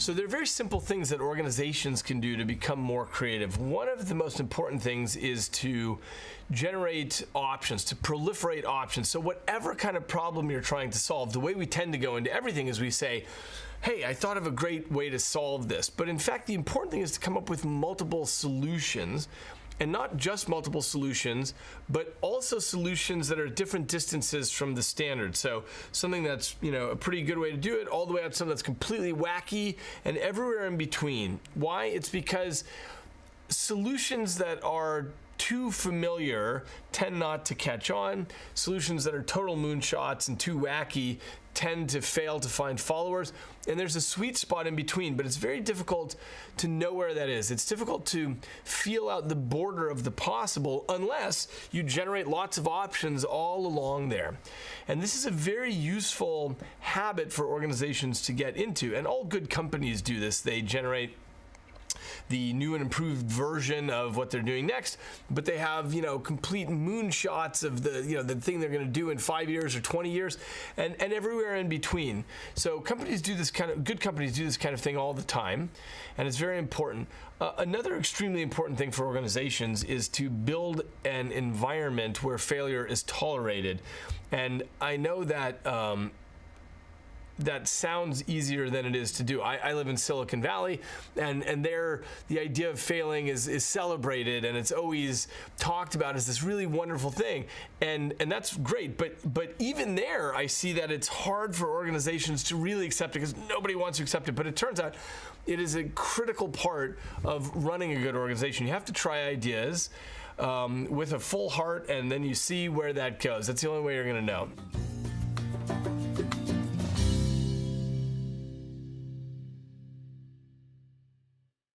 So there are very simple things that organizations can do to become more creative. One of the most important things is to generate options, to proliferate options. So whatever kind of problem you're trying to solve, the way we tend to go into everything is we say, hey, I thought of a great way to solve this. But in fact, the important thing is to come up with multiple solutions. And not just multiple solutions, but also solutions that are at different distances from the standard. So something that's, a pretty good way to do it, all the way up to something that's completely wacky and everywhere in between. Why? It's because solutions that are too familiar tend not to catch on. Solutions that are total moonshots and too wacky tend to fail to find followers. And there's a sweet spot in between, but it's very difficult to know where that is. It's difficult to feel out the border of the possible unless you generate lots of options all along there. And this is a very useful habit for organizations to get into. And all good companies do this. They generate the new and improved version of what they're doing next, but they have, complete moonshots of the thing they're going to do in 5 years or 20 years and everywhere in between. So good companies do this kind of thing all the time, and it's very important. Another extremely important thing for organizations is to build an environment where failure is tolerated. And I know that that sounds easier than it is to do. I live in Silicon Valley, and there the idea of failing is celebrated, and it's always talked about as this really wonderful thing, and that's great. But even there, I see that it's hard for organizations to really accept it because nobody wants to accept it. But it turns out it is a critical part of running a good organization. You have to try ideas with a full heart, and then you see where that goes. That's the only way you're going to know.